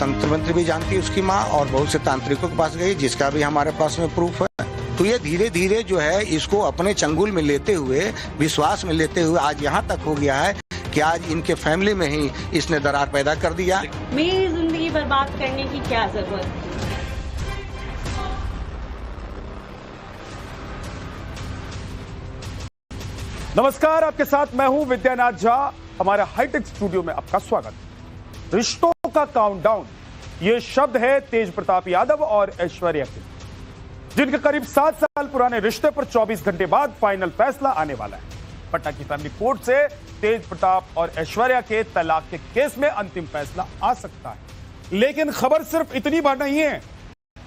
तंत्र मंत्री भी जानती है उसकी माँ, और बहुत से तांत्रिकों के पास गई, जिसका भी हमारे पास में प्रूफ है। तो ये धीरे धीरे जो है इसको अपने चंगुल में लेते हुए, विश्वास में लेते हुए आज यहाँ तक हो गया है कि आज इनके फैमिली में ही इसने दरार पैदा कर दिया। मेरी जिंदगी बर्बाद करने की क्या जरूरत है? नमस्कार, आपके साथ मैं हूं विद्यानाथ झा। हमारे हाईटेक स्टूडियो में आपका स्वागत। रिश्तों का काउंटडाउन, ये शब्द है तेज प्रताप यादव और ऐश्वर्या के, जिनके करीब 7 साल पुराने रिश्ते पर 24 घंटे बाद फाइनल फैसला आने वाला है। पटना की फैमिली कोर्ट से तेज प्रताप और ऐश्वर्या के तलाक के केस में अंतिम फैसला आ सकता है। लेकिन खबर सिर्फ इतनी बार नहीं है।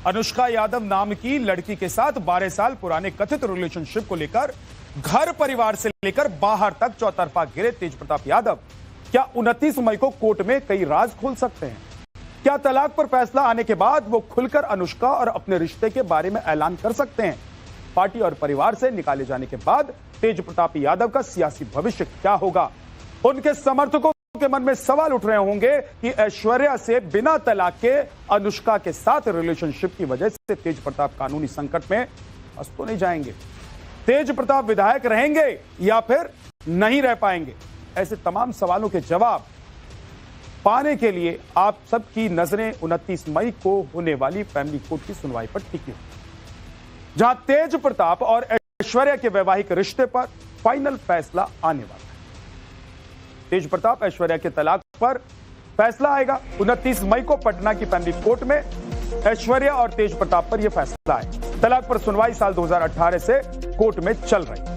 अनुष्का यादव नाम की लड़की के साथ 12 साल पुराने कथित रिलेशनशिप को लेकर घर परिवार से लेकर बाहर तक चौतरफा घिरे तेज प्रताप यादव क्या 29 मई को कोर्ट में कई राज खोल सकते हैं? क्या तलाक पर फैसला आने के बाद वो खुलकर अनुष्का और अपने रिश्ते के बारे में ऐलान कर सकते हैं? पार्टी और परिवार से निकाले जाने के बाद तेज प्रताप यादव का सियासी भविष्य क्या होगा? उनके समर्थकों के मन में सवाल उठ रहे होंगे कि ऐश्वर्या से बिना तलाक के अनुष्का के साथ रिलेशनशिप की वजह से तेज प्रताप कानूनी संकट में फंस तो नहीं जाएंगे? तेज प्रताप विधायक रहेंगे या फिर नहीं रह पाएंगे? ऐसे तमाम सवालों के जवाब पाने के लिए आप सबकी नजरें 29 मई को होने वाली फैमिली कोर्ट की सुनवाई पर टिकी होगी, जहां तेज प्रताप और ऐश्वर्या के वैवाहिक रिश्ते पर फाइनल फैसला आने वाला है। तेज प्रताप ऐश्वर्या के तलाक पर फैसला आएगा 29 मई को पटना की फैमिली कोर्ट में। ऐश्वर्या और तेज प्रताप पर यह फैसला है। तलाक पर सुनवाई साल 2018 से कोर्ट में चल रही।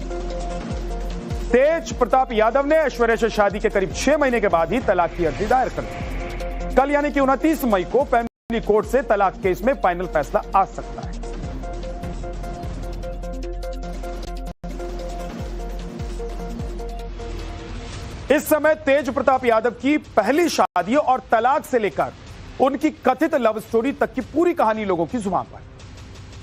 तेज प्रताप यादव ने ऐश्वर्या से शादी के करीब 6 महीने के बाद ही तलाक की अर्जी दायर कर दी। कल यानी कि 29 मई को फैमिली कोर्ट से तलाक केस में फाइनल फैसला आ सकता है। इस समय तेज प्रताप यादव की पहली शादी और तलाक से लेकर उनकी कथित लव स्टोरी तक की पूरी कहानी लोगों की जुबान पर।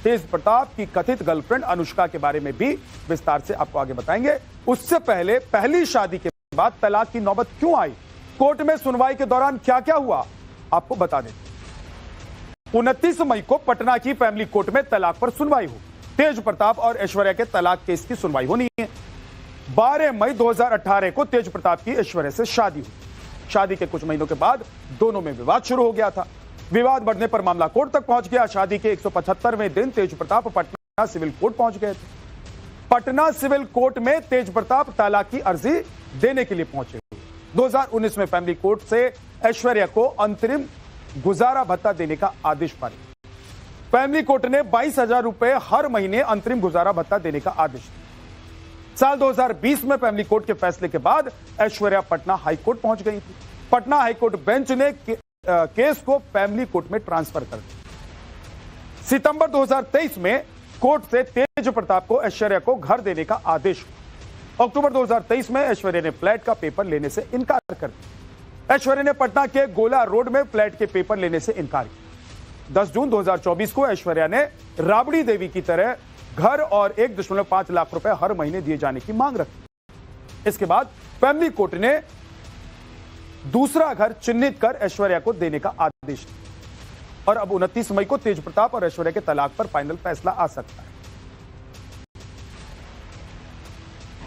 तेज प्रताप की कथित गर्लफ्रेंड अनुष्का के बारे में भी विस्तार से आपको आगे बताएंगे। उससे पहले पहली शादी के बाद तलाक की नौबत क्यों आई, कोर्ट में सुनवाई के दौरान क्या क्या हुआ, आपको बता दें। 29 मई को पटना की फैमिली कोर्ट में तलाक पर सुनवाई हो। तेज प्रताप और ऐश्वर्या के तलाक केस की सुनवाई होनी है। 12 मई 2018 को तेज प्रताप की ऐश्वर्या से शादी हुई। शादी के कुछ महीनों के बाद दोनों में विवाद शुरू हो गया था। विवाद बढ़ने पर मामला कोर्ट तक पहुंच गया। शादी के 175वें दिन तेज प्रताप पटना सिविल कोर्ट पहुंच गए थे। पटना सिविल कोर्ट में तेज प्रताप तलाक की अर्जी देने के लिए पहुंचे। 2019 में फैमिली कोर्ट से ऐश्वर्या को अंतरिम गुजारा भत्ता देने का आदेश पारित। फैमिली कोर्ट ने 22,000 रुपए हर महीने अंतरिम गुजारा भत्ता देने का आदेश दिया। साल 2020 में फैमिली कोर्ट के फैसले के बाद ऐश्वर्या पटना हाईकोर्ट पहुंच गई थी। पटना हाईकोर्ट बेंच ने केस को फैमिली कोर्ट में ट्रांसफर कर दिया। सितंबर 2023 में कोर्ट से तेज प्रताप को ऐश्वर्या को घर देने का आदेश हुआ। अक्टूबर 2023 में ऐश्वर्या ने फ्लैट का पेपर लेने से इनकार कर दिया। ऐश्वर्या ने पटना के गोला रोड में फ्लैट के पेपर लेने से इनकार किया। 10 जून 2024 को ऐश्वर्या ने राबड़ी देवी की तरह घर और 1.5 लाख रुपए हर महीने दिए जाने की मांग रखी। इसके बाद फैमिली कोर्ट ने दूसरा घर चिन्हित कर ऐश्वर्या को देने का आदेश दिया और अब 29 मई को तेज प्रताप और ऐश्वर्या के तलाक पर फाइनल फैसला आ सकता है।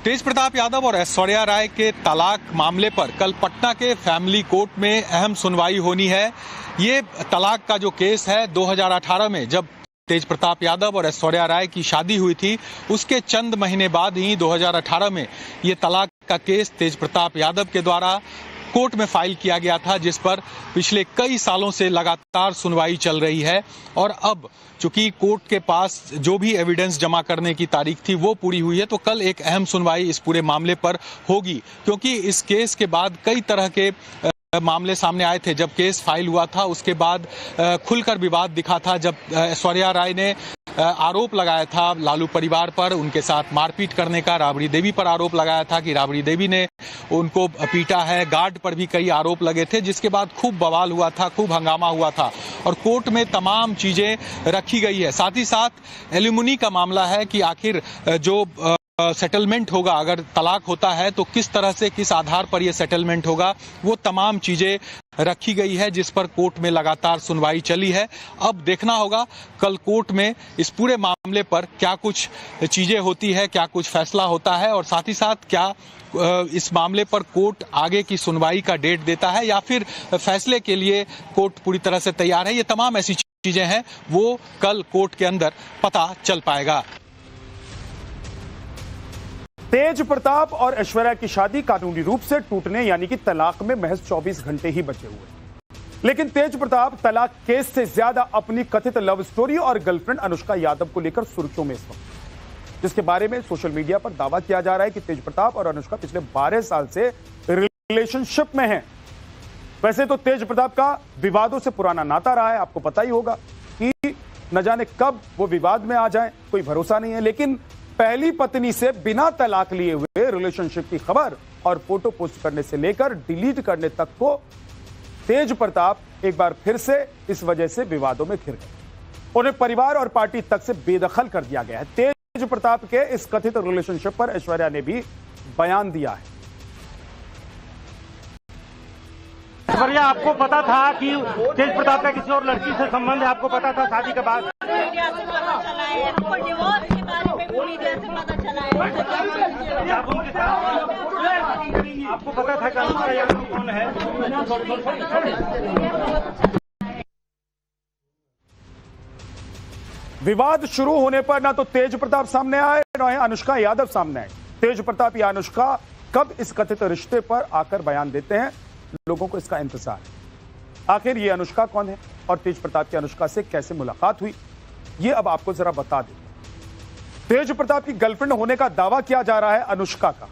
तेज प्रताप यादव और ऐश्वर्या राय के तलाक मामले पर कल पटना के फैमिली कोर्ट में अहम सुनवाई होनी है। ये तलाक का जो केस है 2018 में जब तेज प्रताप यादव और ऐश्वर्या राय की शादी हुई थी, उसके चंद महीने बाद ही 2018 में ये तलाक का केस तेज प्रताप यादव के द्वारा कोर्ट में फाइल किया गया था, जिस पर पिछले कई सालों से लगातार सुनवाई चल रही है। और अब चूंकि कोर्ट के पास जो भी एविडेंस जमा करने की तारीख थी वो पूरी हुई है, तो कल एक अहम सुनवाई इस पूरे मामले पर होगी, क्योंकि इस केस के बाद कई तरह के मामले सामने आए थे। जब केस फाइल हुआ था उसके बाद खुलकर विवाद दिखा था, जब ऐश्वर्या राय ने आरोप लगाया था लालू परिवार पर उनके साथ मारपीट करने का। राबड़ी देवी पर आरोप लगाया था कि राबड़ी देवी ने उनको पीटा है। गार्ड पर भी कई आरोप लगे थे, जिसके बाद खूब बवाल हुआ था, खूब हंगामा हुआ था और कोर्ट में तमाम चीजें रखी गई है। साथ ही साथ एलिमुनी का मामला है कि आखिर जो सेटलमेंट होगा, अगर तलाक होता है तो किस तरह से, किस आधार पर यह सेटलमेंट होगा, वो तमाम चीजें रखी गई है, जिस पर कोर्ट में लगातार सुनवाई चली है। अब देखना होगा कल कोर्ट में इस पूरे मामले पर क्या कुछ चीजें होती है, क्या कुछ फैसला होता है, और साथ ही साथ क्या इस मामले पर कोर्ट आगे की सुनवाई का डेट देता है या फिर फैसले के लिए कोर्ट पूरी तरह से तैयार है। ये तमाम ऐसी चीजें हैं, वो कल कोर्ट के अंदर पता चल पाएगा। तेज प्रताप और ऐश्वर्या की शादी कानूनी रूप से टूटने यानी कि तलाक में महज 24 घंटे ही बचे हुए, लेकिन तेज प्रताप तलाक केस से ज्यादा अपनी कथित लव स्टोरी और गर्लफ्रेंड अनुष्का यादव को लेकर सुर्खियों में इस वक्त, जिसके बारे में सोशल मीडिया पर दावा किया जा रहा है कि तेज प्रताप और अनुष्का पिछले 12 साल से रिलेशनशिप में हैं। वैसे तो तेज प्रताप का विवादों से पुराना नाता रहा है, आपको पता ही होगा कि न जाने कब वो विवाद में आ जाए, कोई भरोसा नहीं है। लेकिन पहली पत्नी से बिना तलाक लिए हुए रिलेशनशिप की खबर और फोटो पोस्ट करने से लेकर डिलीट करने तक को तेज प्रताप एक बार फिर से इस वजह से विवादों में घिर गए। उन्हें परिवार और पार्टी तक से बेदखल कर दिया गया है। तेज प्रताप के इस कथित रिलेशनशिप पर ऐश्वर्या ने भी बयान दिया है। ऐश्वर्या, आपको पता था कि तेज प्रताप का किसी और लड़की से संबंध है? आपको पता था शादी के बाद? मीडिया से पता चला है, हमको डिवोर्स के बारे में भी मीडिया से पता चला है। आप उनके साथ, आपको पता था कि अनुष्का यादव कौन है? विवाद शुरू होने पर ना तो तेज प्रताप सामने आए ना ही अनुष्का यादव सामने आए। तेज प्रताप या अनुष्का कब इस कथित रिश्ते पर आकर बयान देते हैं, लोगों को इसका इंतजार है। आखिर ये अनुष्का कौन है और तेज प्रताप की अनुष्का से कैसे मुलाकात हुई, ये अब आपको जरा बता दें। तेज प्रताप की गर्लफ्रेंड होने का दावा किया जा रहा है अनुष्का का,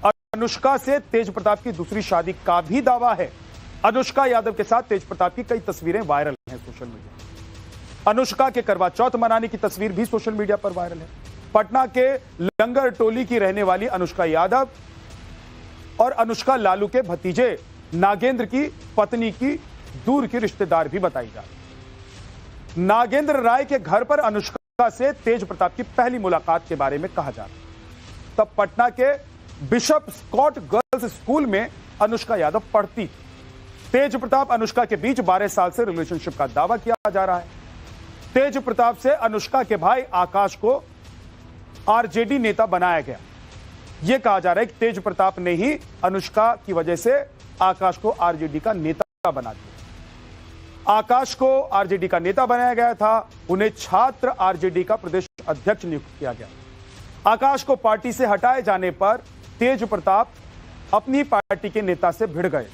और अनुष्का से तेज प्रताप की दूसरी शादी का भी दावा है। अनुष्का यादव के साथ तेज प्रताप की कई तस्वीरें वायरल हैं सोशल मीडिया। अनुष्का के करवा चौथ मनाने की तस्वीर भी सोशल मीडिया पर वायरल है। पटना के लंगर टोली की रहने वाली अनुष्का यादव और अनुष्का लालू के भतीजे नागेंद्र की पत्नी की दूर की रिश्तेदार भी बताई जा रही। नागेंद्र राय के घर पर अनुष्का से तेज प्रताप की पहली मुलाकात के बारे में कहा जा रहा है। तब पटना के बिशप स्कॉट गर्ल्स स्कूल में अनुष्का यादव पढ़ती थी। तेज प्रताप अनुष्का के बीच 12 साल से रिलेशनशिप का दावा किया जा रहा है। तेज प्रताप से अनुष्का के भाई आकाश को आरजेडी नेता बनाया गया। यह कहा जा रहा है कि तेज प्रताप ने ही अनुष्का की वजह से आकाश को आरजेडी का नेता बना दिया। आकाश को आरजेडी का नेता बनाया गया था, उन्हें छात्र आरजेडी का प्रदेश अध्यक्ष नियुक्त किया गया। आकाश को पार्टी से हटाए जाने पर तेज प्रताप अपनी पार्टी के नेता से भिड़ गए।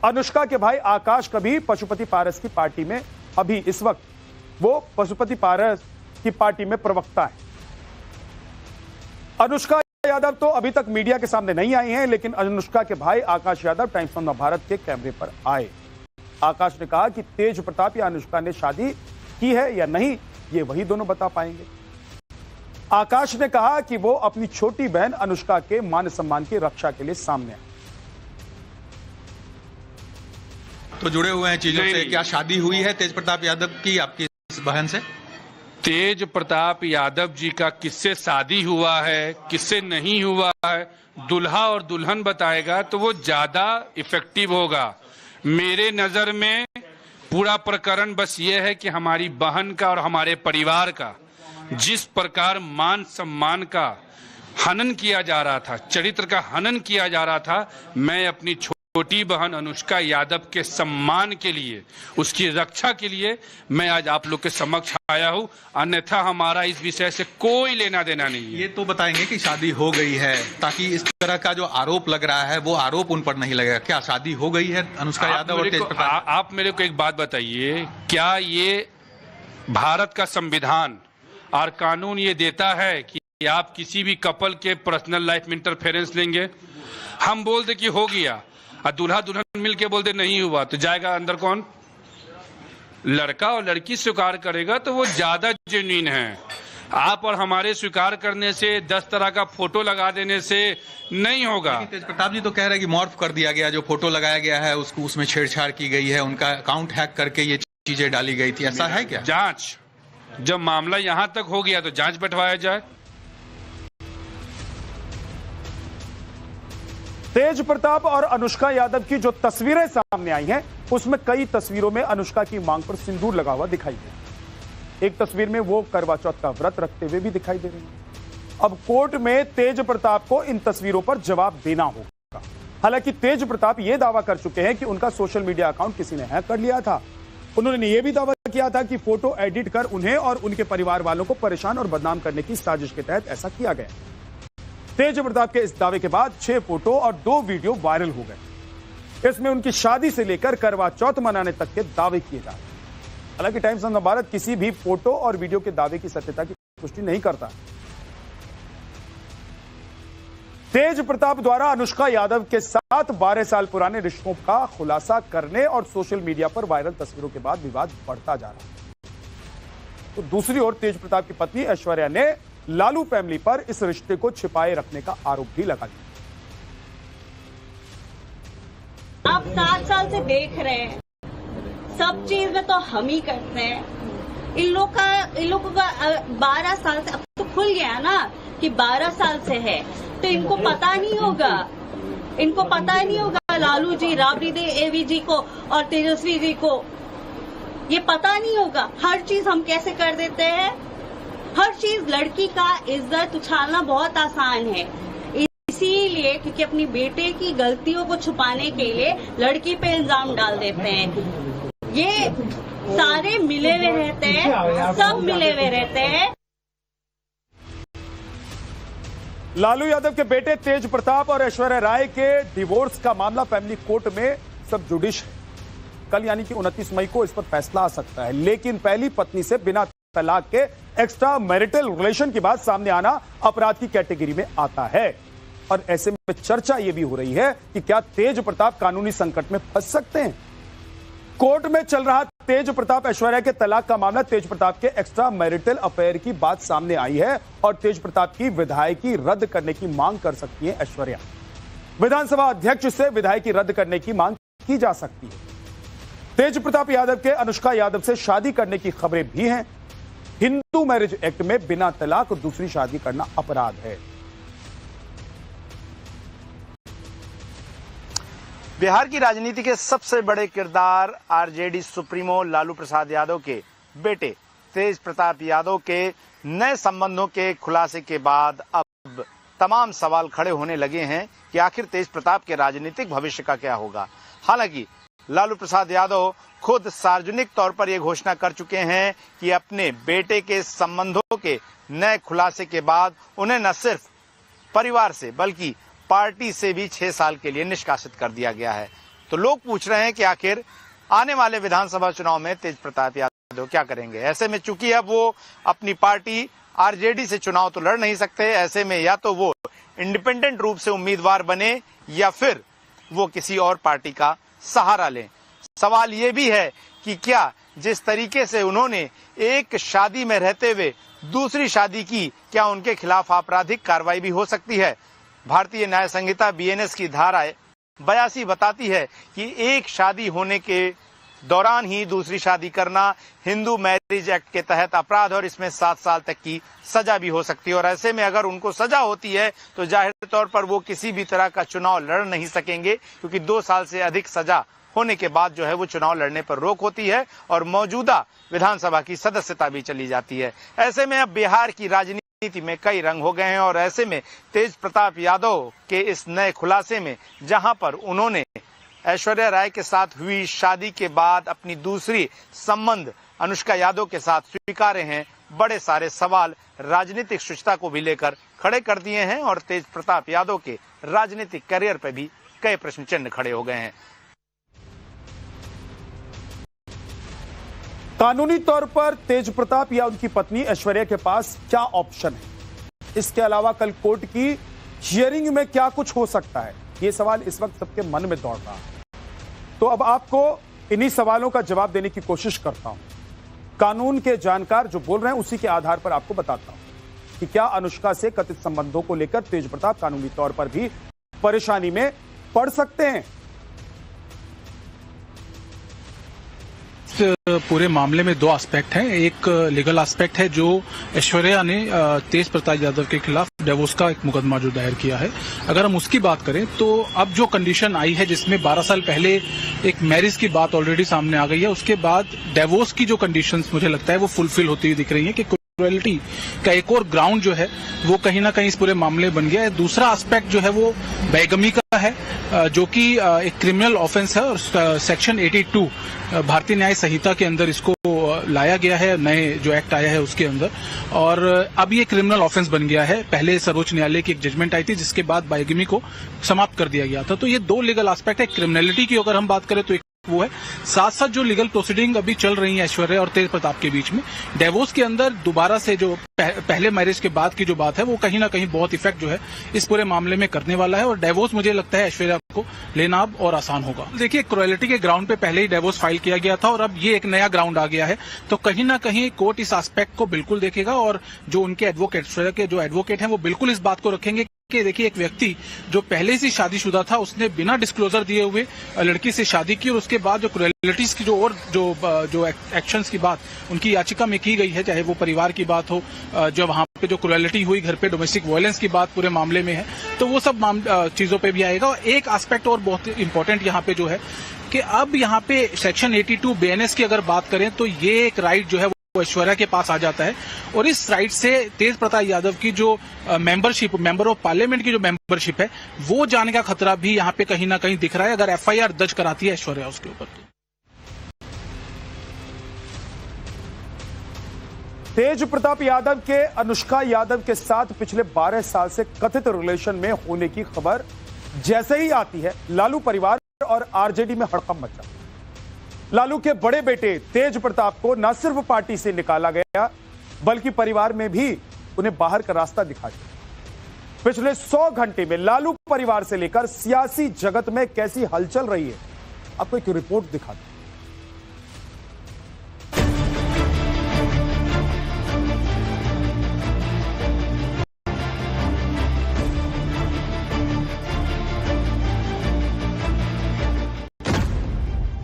अनुष्का के भाई आकाश कभी पशुपति पारस की पार्टी में, अभी इस वक्त वो पशुपति पारस की पार्टी में प्रवक्ता है। अनुष्का यादव तो अभी तक मीडिया के सामने नहीं आई हैं, लेकिन अनुष्का के भाई आकाश यादव टाइम्स ऑफ भारत के कैमरे पर आए। आकाश ने कहा कि तेज प्रताप या अनुष्का ने शादी की है या नहीं, ये वही दोनों बता पाएंगे। आकाश ने कहा कि वो अपनी छोटी बहन अनुष्का के मान सम्मान की रक्षा के लिए सामने आए। तो जुड़े हुए हैं चीजों से, क्या शादी हुई है तेज प्रताप यादव की आपकी बहन से? तेज प्रताप यादव जी का किससे शादी हुआ है, किससे नहीं हुआ है, दुल्हा और दुल्हन बताएगा तो वो ज्यादा इफेक्टिव होगा। मेरे नजर में पूरा प्रकरण बस ये है कि हमारी बहन का और हमारे परिवार का जिस प्रकार मान सम्मान का हनन किया जा रहा था, चरित्र का हनन किया जा रहा था, मैं अपनी छोटी बहन अनुष्का यादव के सम्मान के लिए, उसकी रक्षा के लिए मैं आज आप लोग के समक्ष आया हूं। अन्यथा हमारा इस विषय से कोई लेना देना नहीं है। ये तो बताएंगे कि शादी हो गई है, ताकि इस तरह का जो आरोप लग रहा है वो आरोप उन पर नहीं लगेगा। क्या शादी हो गई है अनुष्का यादव और तेज प्रताप? आप मेरे को एक बात बताइए, क्या ये भारत का संविधान और कानून ये देता है कि आप किसी भी कपल के पर्सनल लाइफ में इंटरफेरेंस लेंगे? हम बोल दे कि हो गया और दूल्हा दुल्हन मिलके बोल दे नहीं हुआ, तो जाएगा अंदर कौन? लड़का और लड़की स्वीकार करेगा तो वो ज्यादा जेन्युइन है। आप और हमारे स्वीकार करने से 10 तरह का फोटो लगा देने से नहीं होगा। तेज प्रताप जी तो कह रहे हैं कि मॉर्फ कर दिया गया, जो फोटो लगाया गया है उसको उसमें छेड़छाड़ की गई है, उनका अकाउंट हैक करके ये चीजें डाली गई थी, ऐसा है क्या? जांच, जब मामला यहां तक हो गया तो जांच बैठवाया जाए। तेज प्रताप और अनुष्का यादव की जो तस्वीरें सामने आई हैं, उसमें कई तस्वीरों में अनुष्का की मांग पर सिंदूर लगा हुआ दिखाई दे। एक तस्वीर में वो करवा चौथ का व्रत रखते हुए भी दिखाई दे रही है। अब कोर्ट में तेज प्रताप को इन तस्वीरों पर जवाब देना होगा। हालांकि तेज प्रताप ये दावा कर चुके हैं कि उनका सोशल मीडिया अकाउंट किसी ने हैक कर लिया था। उन्होंने ये भी दावा किया था कि फोटो एडिट कर उन्हें और उनके परिवार वालों को परेशान और बदनाम करने की साजिश के तहत ऐसा किया गया। तेज प्रताप के इस दावे के बाद 6 फोटो और 2 वीडियो वायरल हो गए। इसमें उनकी शादी से लेकर करवा चौथ मनाने तक के दावे किए जा रहे हैं। हालांकि टाइम्स ऑफ भारत किसी भी फोटो और वीडियो के दावे की सत्यता की पुष्टि नहीं करता। तेज प्रताप द्वारा अनुष्का यादव के साथ 12 साल पुराने रिश्तों का खुलासा करने और सोशल मीडिया पर वायरल तस्वीरों के बाद विवाद बढ़ता जा रहा है। तो दूसरी ओर तेज प्रताप की पत्नी ऐश्वर्या ने लालू फैमिली पर इस रिश्ते को छिपाए रखने का आरोप भी लगा दिया। आप 7 साल से देख रहे हैं, सब चीज में तो हम ही करते हैं। इन लोगों का 12 साल से, अब तो खुल गया ना कि 12 साल से है, तो इनको पता नहीं होगा, इनको पता ही नहीं होगा लालू जी, राबड़ी दे, एवी जी को और तेजस्वी जी को ये पता नहीं होगा। हर चीज हम कैसे कर देते हैं, हर चीज लड़की का इज्जत उछालना बहुत आसान है। इसीलिए क्योंकि अपनी बेटे की गलतियों को छुपाने के लिए लड़की पे इल्जाम डाल देते हैं। ये सारे मिले हुए रहते हैं, सब मिले हुए रहते हैं। लालू यादव के बेटे तेज प्रताप और ऐश्वर्या राय के डिवोर्स का मामला फैमिली कोर्ट में सब जुडिश है। कल यानी कि 29 मई को इस पर फैसला आ सकता है। लेकिन पहली पत्नी से बिना तलाक के एक्स्ट्रा मैरिटल रिलेशन की बात सामने आना अपराध की कैटेगरी में आता है। और ऐसे में चर्चा यह भी हो रही है कि क्या तेज प्रताप कानूनी संकट में फंस सकते हैं। कोर्ट में चल रहा तेज प्रताप ऐश्वर्या के तलाक का मामला, तेज प्रताप के एक्स्ट्रा मैरिटल अफेयर की बात सामने आई है और तेज प्रताप की विधायकी रद्द करने की मांग कर सकती है ऐश्वर्या। विधानसभा अध्यक्ष से विधायकी रद्द करने की मांग की जा सकती है। तेज प्रताप यादव के अनुष्का यादव से शादी करने की खबरें भी हैं। हिंदू मैरिज एक्ट में बिना तलाक दूसरी शादी करना अपराध है। बिहार की राजनीति के सबसे बड़े किरदार आरजेडी सुप्रीमो लालू प्रसाद यादव के बेटे तेज प्रताप यादव के नए संबंधों के खुलासे के बाद अब तमाम सवाल खड़े होने लगे हैं कि आखिर तेज प्रताप के राजनीतिक भविष्य का क्या होगा। हालांकि लालू प्रसाद यादव खुद सार्वजनिक तौर पर यह घोषणा कर चुके हैं कि अपने बेटे के संबंधों के नए खुलासे के बाद उन्हें न सिर्फ परिवार से बल्कि पार्टी से भी 6 साल के लिए निष्कासित कर दिया गया है। तो लोग पूछ रहे हैं कि आखिर आने वाले विधानसभा चुनाव में तेज प्रताप यादव क्या करेंगे। ऐसे में चूंकि अब वो अपनी पार्टी आरजेडी से चुनाव तो लड़ नहीं सकते, ऐसे में या तो वो इंडिपेंडेंट रूप से उम्मीदवार बने या फिर वो किसी और पार्टी का सहारा लें। सवाल ये भी है कि क्या जिस तरीके से उन्होंने एक शादी में रहते हुए दूसरी शादी की, क्या उनके खिलाफ आपराधिक कार्रवाई भी हो सकती है। भारतीय न्याय संहिता बीएनएस की धारा 82 बताती है कि एक शादी होने के दौरान ही दूसरी शादी करना हिंदू मैरिज एक्ट के तहत अपराध और इसमें 7 साल तक की सजा भी हो सकती है। और ऐसे में अगर उनको सजा होती है तो जाहिर तौर पर वो किसी भी तरह का चुनाव लड़ नहीं सकेंगे, क्योंकि 2 साल से अधिक सजा होने के बाद जो है वो चुनाव लड़ने पर रोक होती है और मौजूदा विधानसभा की सदस्यता भी चली जाती है। ऐसे में अब बिहार की राजनीति में कई रंग हो गए हैं और ऐसे में तेज प्रताप यादव के इस नए खुलासे में, जहां पर उन्होंने ऐश्वर्या राय के साथ हुई शादी के बाद अपनी दूसरी संबंध अनुष्का यादव के साथ स्वीकारे हैं, बड़े सारे सवाल राजनीतिक शुचिता को भी लेकर खड़े कर दिए हैं और तेज प्रताप यादव के राजनीतिक करियर पर भी कई प्रश्न चिन्ह खड़े हो गए हैं। कानूनी तौर पर तेज प्रताप या उनकी पत्नी ऐश्वर्या के पास क्या ऑप्शन है, इसके अलावा कल कोर्ट की हियरिंग में क्या कुछ हो सकता है, ये सवाल इस वक्त सबके मन में दौड़ रहा है। तो अब आपको इन्हीं सवालों का जवाब देने की कोशिश करता हूं। कानून के जानकार जो बोल रहे हैं उसी के आधार पर आपको बताता हूं कि क्या अनुष्का से कथित संबंधों को लेकर तेज प्रताप कानूनी तौर पर भी परेशानी में पड़ सकते हैं। पूरे मामले में 2 एस्पेक्ट हैं। एक लीगल एस्पेक्ट है जो ऐश्वर्या ने तेज प्रताप यादव के खिलाफ डिवोर्स का एक मुकदमा जो दायर किया है, अगर हम उसकी बात करें तो अब जो कंडीशन आई है जिसमें 12 साल पहले एक मैरिज की बात ऑलरेडी सामने आ गई है, उसके बाद डिवोर्स की जो कंडीशंस मुझे लगता है वो फुलफिल होती हुई दिख रही है कि क्रुएल्टी का एक और ग्राउंड जो है वो कहीं ना कहीं इस पूरे मामले बन गया है। दूसरा एस्पेक्ट जो है वो बैगमी का है, जो कि एक क्रिमिनल ऑफेंस है और सेक्शन 82 भारतीय न्याय संहिता के अंदर इसको लाया गया है, नए जो एक्ट आया है उसके अंदर, और अब ये क्रिमिनल ऑफेंस बन गया है। पहले सर्वोच्च न्यायालय की एक जजमेंट आई थी जिसके बाद बाइगमी को समाप्त कर दिया गया था। तो ये दो लीगल एस्पेक्ट है। क्रिमिनलिटी की अगर हम बात करें तो वो है, साथ साथ जो लीगल प्रोसीडिंग अभी चल रही है ऐश्वर्या और तेज प्रताप के बीच में, डिवोर्स के अंदर दोबारा से जो पहले मैरिज के बाद की जो बात है वो कहीं ना कहीं बहुत इफेक्ट जो है इस पूरे मामले में करने वाला है, और डिवोर्स मुझे लगता है ऐश्वर्या को लेना अब और आसान होगा। देखिए, क्रुएल्टी के ग्राउंड पे पहले ही डिवोर्स फाइल किया गया था और अब ये एक नया ग्राउंड आ गया है, तो कहीं ना कहीं कोर्ट इस एस्पेक्ट को बिल्कुल देखेगा, और जो उनके एडवोकेट, ऐश्वर्या के जो एडवोकेट हैं वो बिल्कुल इस बात को रखेंगे कि देखिए, एक व्यक्ति जो पहले से शादीशुदा था उसने बिना डिस्क्लोजर दिए हुए लड़की से शादी की, और उसके बाद जो क्रुएल्टीज की जो एक्शंस की बात उनकी याचिका में की गई है, चाहे वो परिवार की बात हो, जो वहां पे जो क्रुएल्टी हुई, घर पे डोमेस्टिक वायलेंस की बात पूरे मामले में है, तो वो सब चीजों पे भी आएगा। और एक एस्पेक्ट और बहुत इंपॉर्टेंट यहाँ पे जो है कि अब यहाँ पे सेक्शन 82 BNS की अगर बात करें तो ये एक राइट जो है वो ऐश्वर्या के पास आ जाता है, और इस राइट से तेज प्रताप यादव की जो मेंबरशिप, मेंबर ऑफ पार्लियामेंट की जो मेंबरशिप है, वो जाने का खतरा भी यहाँ पे कहीं ना कहीं दिख रहा है अगर FIR दर्ज कराती है ऐश्वर्या उसके ऊपर। तेज प्रताप यादव के अनुष्का यादव के साथ पिछले 12 साल से कथित रिलेशन में होने की खबर जैसे ही आती है, लालू परिवार और RJD में हड़कंप मचा। लालू के बड़े बेटे तेज प्रताप को न सिर्फ पार्टी से निकाला गया बल्कि परिवार में भी उन्हें बाहर का रास्ता दिखा दिया। पिछले 100 घंटे में लालू परिवार से लेकर सियासी जगत में कैसी हलचल रही है, आपको एक रिपोर्ट दिखा दूं।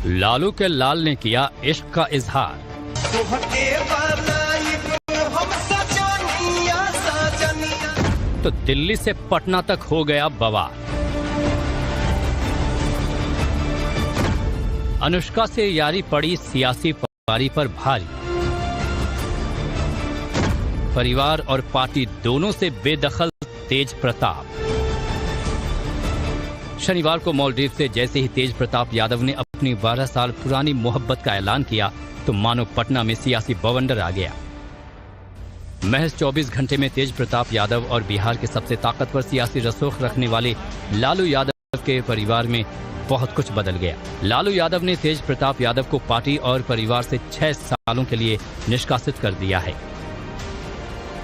लालू के लाल ने किया इश्क का इजहार। तो दिल्ली से पटना तक हो गया बवाल। अनुष्का से यारी पड़ी सियासी पारी पर भारी। परिवार और पार्टी दोनों से बेदखल तेज प्रताप। शनिवार को मालदीव से जैसे ही तेज प्रताप यादव ने अपनी 12 साल पुरानी मोहब्बत का ऐलान किया तो मानो पटना में सियासी बवंडर आ गया। महज 24 घंटे में तेज प्रताप यादव और बिहार के सबसे ताकतवर सियासी रसूख रखने वाले लालू यादव के परिवार में बहुत कुछ बदल गया। लालू यादव ने तेज प्रताप यादव को पार्टी और परिवार से 6 सालों के लिए निष्कासित कर दिया है।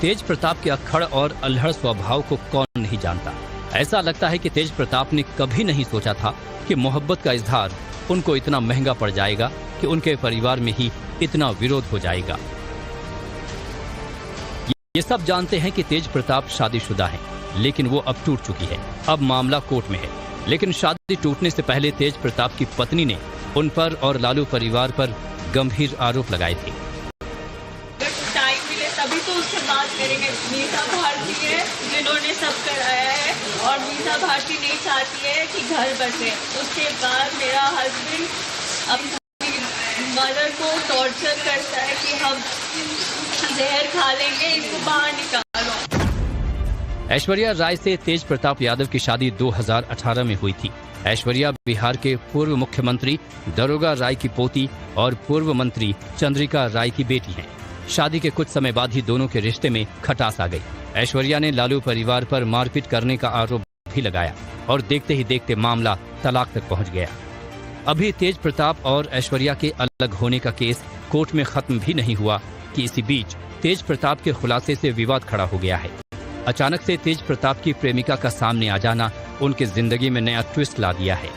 तेज प्रताप के अक्खड़ और अल्हड़ स्वभाव को कौन नहीं जानता। ऐसा लगता है कि तेज प्रताप ने कभी नहीं सोचा था कि मोहब्बत का इजहार उनको इतना महंगा पड़ जाएगा कि उनके परिवार में ही इतना विरोध हो जाएगा। ये सब जानते हैं कि तेज प्रताप शादीशुदा है, लेकिन वो अब टूट चुकी है। अब मामला कोर्ट में है, लेकिन शादी टूटने से पहले तेज प्रताप की पत्नी ने उन पर और लालू परिवार पर गंभीर आरोप लगाए थे। टाइम मिले तभी तो उससे बात करेंगे। मीसा भारती है जिन्होंने सब कराया है, और मीसा भारती नहीं चाहती है कि घर बसे। उसके बाद मेरा हस्बैंड अपनी मदर को टॉर्चर करता है कि हम जहर खा लेंगे, इसको बाहर निकालो। ऐश्वर्या राय से तेज प्रताप यादव की शादी 2018 में हुई थी। ऐश्वर्या बिहार के पूर्व मुख्यमंत्री दरोगा राय की पोती और पूर्व मंत्री चंद्रिका राय की बेटी हैं। शादी के कुछ समय बाद ही दोनों के रिश्ते में खटास आ गई। ऐश्वर्या ने लालू परिवार पर मारपीट करने का आरोप भी लगाया और देखते ही देखते मामला तलाक तक पहुंच गया। अभी तेज प्रताप और ऐश्वर्या के अलग होने का केस कोर्ट में खत्म भी नहीं हुआ कि इसी बीच तेज प्रताप के खुलासे से विवाद खड़ा हो गया है। अचानक से तेज प्रताप की प्रेमिका का सामने आ जाना उनकी जिंदगी में नया ट्विस्ट ला दिया है।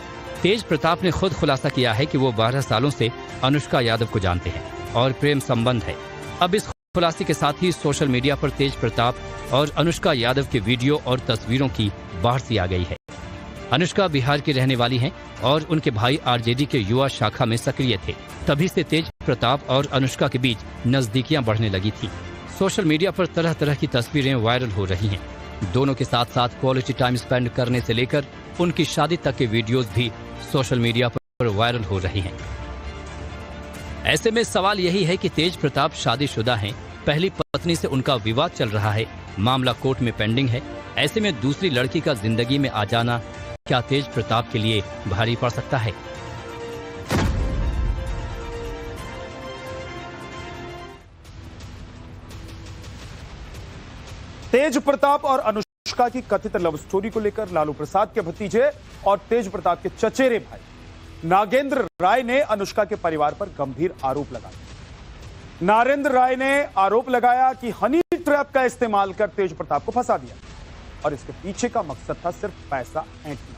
तेज प्रताप ने खुद खुलासा किया है कि वो 12 सालों से अनुष्का यादव को जानते हैं और प्रेम संबंध है। अब इस खुलासे के साथ ही सोशल मीडिया पर तेज प्रताप और अनुष्का यादव के वीडियो और तस्वीरों की बाढ़ सी आ गई है। अनुष्का बिहार की रहने वाली हैं और उनके भाई RJD के युवा शाखा में सक्रिय थे। तभी से तेज प्रताप और अनुष्का के बीच नजदीकियां बढ़ने लगी थी। सोशल मीडिया पर तरह तरह की तस्वीरें वायरल हो रही हैं। दोनों के साथ साथ क्वालिटी टाइम स्पेंड करने से लेकर उनकी शादी तक के वीडियोस भी सोशल मीडिया पर वायरल हो रही हैं। ऐसे में सवाल यही है कि तेज प्रताप शादीशुदा हैं, पहली पत्नी से उनका विवाद चल रहा है, मामला कोर्ट में पेंडिंग है। ऐसे में दूसरी लड़की का जिंदगी में आ जाना क्या तेज प्रताप के लिए भारी पड़ सकता है? तेज प्रताप और अनुष्का की कथित लव स्टोरी को लेकर लालू प्रसाद के भतीजे और तेज प्रताप के चचेरे भाई नागेंद्र राय ने अनुष्का के परिवार पर गंभीर आरोप लगाया। नागेंद्र राय ने आरोप लगाया कि हनी ट्रैप का इस्तेमाल कर तेज प्रताप को फंसा दिया और इसके पीछे का मकसद था सिर्फ पैसा ऐंठना।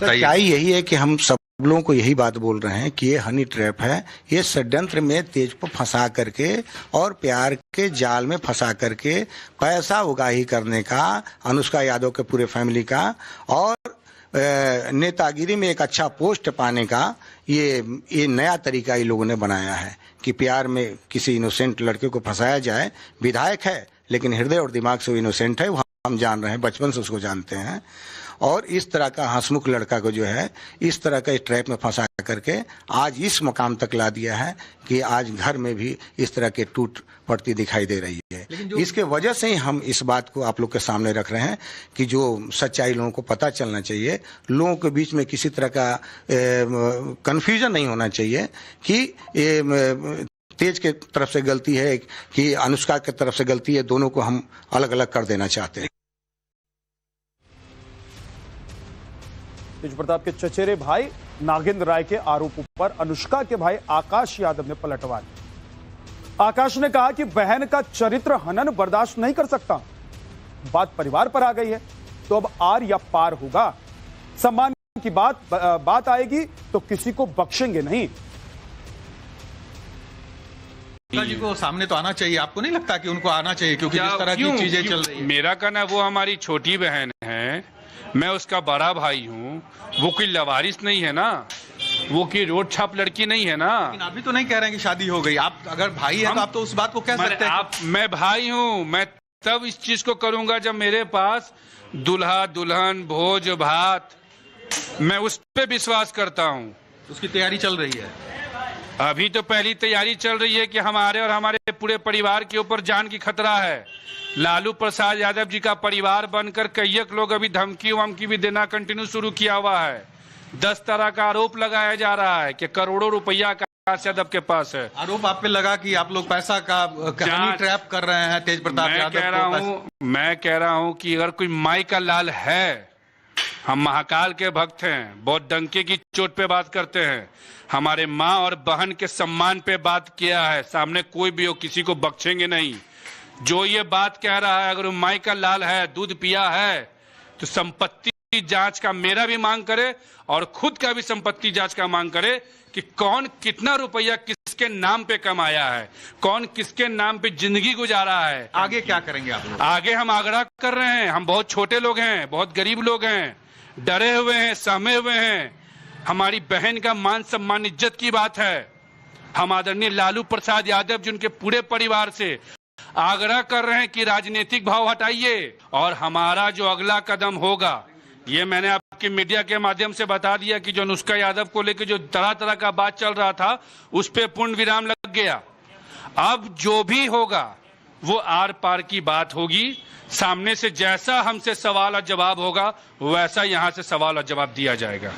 सच्चाई यही है कि हम सब लोगों को यही बात बोल रहे हैं कि ये हनी ट्रैप है। ये षड्यंत्र में तेज को फंसा करके और प्यार के जाल में फंसा करके पैसा उगाही करने का, अनुष्का यादव के पूरे फैमिली का, और नेतागिरी में एक अच्छा पोस्ट पाने का ये नया तरीका ये लोगों ने बनाया है कि प्यार में किसी इनोसेंट लड़के को फंसाया जाए। विधायक है लेकिन हृदय और दिमाग से वो इनोसेंट है, वो हम जान रहे हैं, बचपन से उसको जानते हैं। और इस तरह का हंसमुख लड़का को जो है इस तरह का ट्रैप में फंसा करके आज इस मुकाम तक ला दिया है कि आज घर में भी इस तरह के टूट पड़ती दिखाई दे रही है। इसके वजह से ही हम इस बात को आप लोग के सामने रख रहे हैं कि जो सच्चाई लोगों को पता चलना चाहिए, लोगों के बीच में किसी तरह का कंफ्यूजन नहीं होना चाहिए कि तेज के तरफ से गलती है कि अनुष्का की तरफ से गलती है। दोनों को हम अलग अलग कर देना चाहते हैं। तेज प्रताप के चचेरे भाई नागेंद्र राय के आरोपों पर अनुष्का के भाई आकाश यादव ने पलटवार किया। आकाश ने कहा कि बहन का चरित्र हनन बर्दाश्त नहीं कर सकता। बात परिवार पर आ गई है तो अब आर या पार होगा। सम्मान की बात आएगी तो किसी को बख्शेंगे नहीं। जी को सामने तो आना चाहिए, आपको नहीं लगता कि उनको आना चाहिए? क्योंकि जिस तरह की चीजें चल रही है। मेरा कहना वो हमारी छोटी बहन है, मैं उसका बड़ा भाई हूँ, वो कोई लवारिस नहीं है ना, वो कोई रोड छाप लड़की नहीं है ना। लेकिन अभी तो नहीं कह रहे हैं कि शादी हो गई। आप अगर भाई हैं तो आप तो उस बात को कह सकते हैं। मैं भाई हूँ, मैं तब इस चीज को करूंगा जब मेरे पास दुल्हा दुल्हन भोज भात, मैं उस पे विश्वास करता हूँ। उसकी तैयारी चल रही है। अभी तो पहली तैयारी चल रही है कि हमारे और हमारे पूरे परिवार के ऊपर जान की खतरा है। लालू प्रसाद यादव जी का परिवार बनकर कई लोग अभी धमकी वमकी भी देना कंटिन्यू शुरू किया हुआ है। 10 तरह का आरोप लगाया जा रहा है कि करोड़ों रुपया आकाश यादव के पास है। आरोप आप पे लगा कि आप लोग पैसा का हनी ट्रैप कर रहे हैं तेज प्रताप यादव। मैं कह रहा हूं कि अगर कोई माई का लाल है, हम महाकाल के भक्त हैं, बहुत डंके की चोट पे बात करते हैं, हमारे माँ और बहन के सम्मान पे बात किया है। सामने कोई भी हो, किसी को बख्शेंगे नहीं। जो ये बात कह रहा है, अगर माई का लाल है, दूध पिया है, तो संपत्ति जांच का मेरा भी मांग करे और खुद का भी संपत्ति जांच का मांग करे कि कौन कितना रुपया किसके नाम पे कमाया है, कौन किसके नाम पे जिंदगी गुजारा है। आगे क्या करेंगे आप लोग? आगे हम आग्रह कर रहे हैं। हम बहुत छोटे लोग हैं, बहुत गरीब लोग हैं, डरे हुए हैं, सहमे हुए हैं। हमारी बहन का मान सम्मान इज्जत की बात है। हम आदरणीय लालू प्रसाद यादव जी उनके पूरे परिवार से आग्रह कर रहे हैं कि राजनीतिक भाव हटाइए और हमारा जो अगला कदम होगा, ये मैंने आपके मीडिया के माध्यम से बता दिया कि जो अनुष्का यादव को लेकर जो तरह तरह का बात चल रहा था, उस पे पूर्ण विराम लग गया। अब जो भी होगा वो आर पार की बात होगी। सामने से जैसा हमसे सवाल और जवाब होगा वैसा यहां से सवाल और जवाब दिया जाएगा।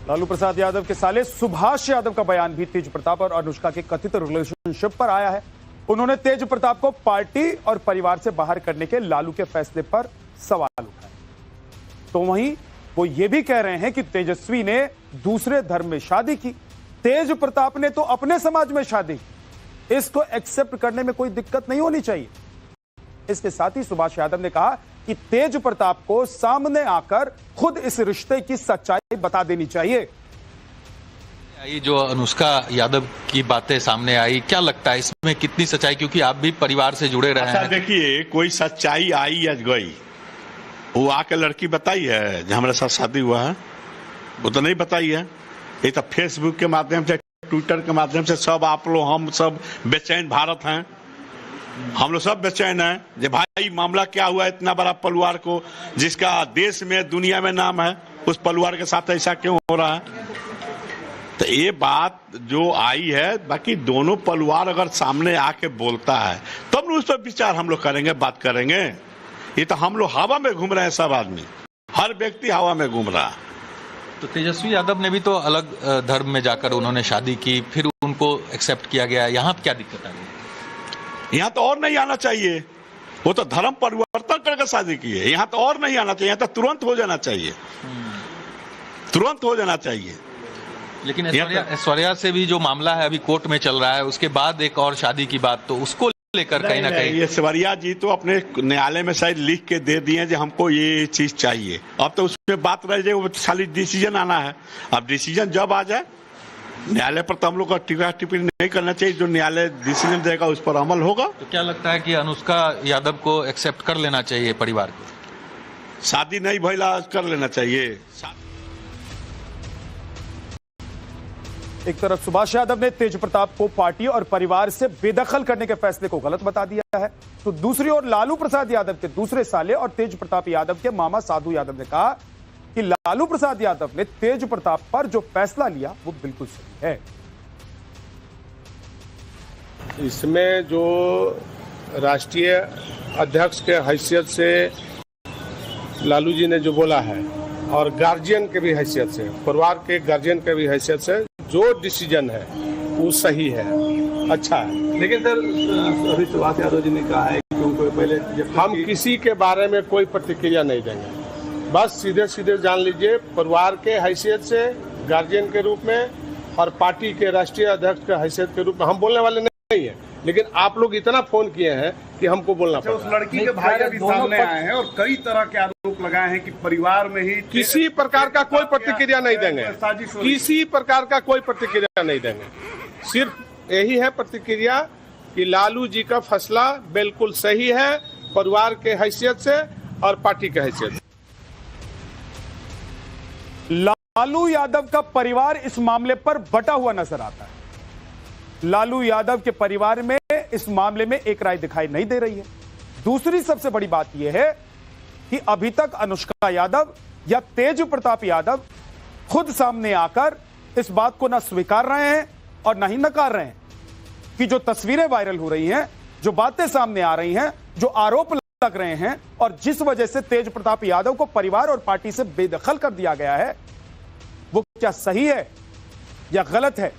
लालू प्रसाद यादव के साले सुभाष यादव का बयान भी तेज प्रताप और अनुष्का के कथित रिलेशनशिप पर आया है। उन्होंने तेज प्रताप को पार्टी और परिवार से बाहर करने के लालू के फैसले पर सवाल उठाए। तो वहीं वो ये भी कह रहे हैं कि तेजस्वी ने दूसरे धर्म में शादी की, तेज प्रताप ने तो अपने समाज में शादी की। इसको एक्सेप्ट करने में कोई दिक्कत नहीं होनी चाहिए। इसके साथ ही सुभाष यादव ने कहा कि तेज प्रताप को सामने आकर खुद इस रिश्ते की सच्चाई बता देनी चाहिए। ये जो अनुष्का यादव की बातें सामने आई, क्या लगता है इसमें कितनी सच्चाई, क्योंकि आप भी परिवार से जुड़े रहे हैं? देखिए, कोई सच्चाई आई या गई, वो आके लड़की बताई है जो हमारे साथ शादी हुआ है, वो तो नहीं बताई है। ये तो फेसबुक के माध्यम से ट्विटर के माध्यम से सब आप लोग, हम सब बेचैन भारत हैं, हम लोग सब बेचैन हैं कि भाई मामला क्या हुआ इतना बड़ा परिवार को, जिसका देश में दुनिया में नाम है, उस परिवार के साथ ऐसा क्यों हो रहा है। तो ये बात जो आई है, बाकी दोनों परिवार अगर सामने आके बोलता है तब तो उस पर विचार हम लोग करेंगे, बात करेंगे। ये तो हम लोग हवा में घूम रहे हैं, सब आदमी, हर व्यक्ति हवा में घूम रहा है। तो तेजस्वी यादव ने भी तो अलग धर्म में जाकर उन्होंने शादी की, फिर उनको एक्सेप्ट किया गया, यहाँ क्या दिक्कत आ गई? यहाँ तो और नहीं आना चाहिए, वो तो धर्म परिवर्तन करके शादी की है। यहाँ तो और नहीं आना चाहिए, यहाँ तो तुरंत हो जाना चाहिए, तुरंत हो जाना चाहिए। लेकिन ऐश्वर्या से भी जो मामला है अभी कोर्ट में चल रहा है, उसके बाद एक और शादी की बात, तो उसको लेकर कहीं ना कहीं ऐश्वर्या जी तो अपने न्यायालय में शायद लिख के दे दिए कि हमको ये चीज चाहिए। अब तो उसमें बात रह जाए, वो खाली डिसीजन आना है। अब डिसीजन जब आ जाए न्यायालय पर, तो हम लोग को टिप्पणी नहीं करना चाहिए, जो न्यायालय डिसीजन देगा उस पर अमल होगा। तो क्या लगता है कि अनुष्का यादव को एक्सेप्ट कर लेना चाहिए परिवार को? शादी नहीं भइला कर लेना चाहिए। एक तरफ सुभाष यादव ने तेज प्रताप को पार्टी और परिवार से बेदखल करने के फैसले को गलत बता दिया है, तो दूसरी ओर लालू प्रसाद यादव के दूसरे साले और तेज प्रताप यादव के मामा साधु यादव ने कहा कि लालू प्रसाद यादव ने तेज प्रताप पर जो फैसला लिया वो बिल्कुल सही है। इसमें जो राष्ट्रीय अध्यक्ष के हैसियत से लालू जी ने जो बोला है, और गार्जियन के भी हैसियत से, परिवार के गार्जियन के भी हैसियत से जो डिसीजन है वो सही है, अच्छा है। लेकिन सर अभी सुभाष यादव जी ने कहा है कि उनको पहले हम किसी के बारे में कोई प्रतिक्रिया नहीं देंगे, बस सीधे सीधे जान लीजिए परिवार के हैसियत से, गार्जियन के रूप में और पार्टी के राष्ट्रीय अध्यक्ष के हैसियत के रूप में हम बोलने वाले नहीं है। लेकिन आप लोग इतना फोन किए हैं कि हमको बोलना पड़ा। उस लड़की के भाई अभी सामने आए हैं और कई तरह के आरोप लगाए हैं कि परिवार में ही किसी प्रकार का कोई प्रतिक्रिया नहीं देंगे, किसी प्रकार का कोई प्रतिक्रिया नहीं देंगे। सिर्फ यही है प्रतिक्रिया कि लालू जी का फैसला बिल्कुल सही है, परिवार के हैसियत से और पार्टी के हैसियत से। लालू यादव का परिवार इस मामले पर बटा हुआ नजर आता है। लालू यादव के परिवार में इस मामले में एक राय दिखाई नहीं दे रही है। दूसरी सबसे बड़ी बात यह है कि अभी तक अनुष्का यादव या तेज प्रताप यादव खुद सामने आकर इस बात को ना स्वीकार रहे हैं और ना ही नकार रहे हैं कि जो तस्वीरें वायरल हो रही हैं, जो बातें सामने आ रही हैं, जो आरोप लग रहे हैं और जिस वजह से तेज प्रताप यादव को परिवार और पार्टी से बेदखल कर दिया गया है, वो क्या सही है या गलत है,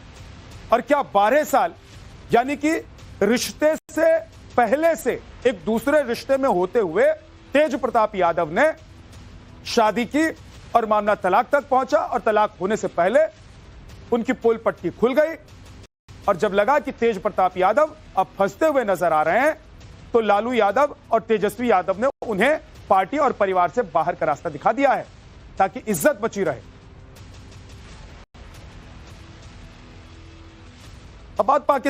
और क्या 12 साल यानी कि रिश्ते से पहले से एक दूसरे रिश्ते में होते हुए तेज प्रताप यादव ने शादी की और मामला तलाक तक पहुंचा और तलाक होने से पहले उनकी पोल पट्टी खुल गई, और जब लगा कि तेज प्रताप यादव अब फंसते हुए नजर आ रहे हैं तो लालू यादव और तेजस्वी यादव ने उन्हें पार्टी और परिवार से बाहर का रास्ता दिखा दिया है ताकि इज्जत बची रहे। अब बात पाकिस्तान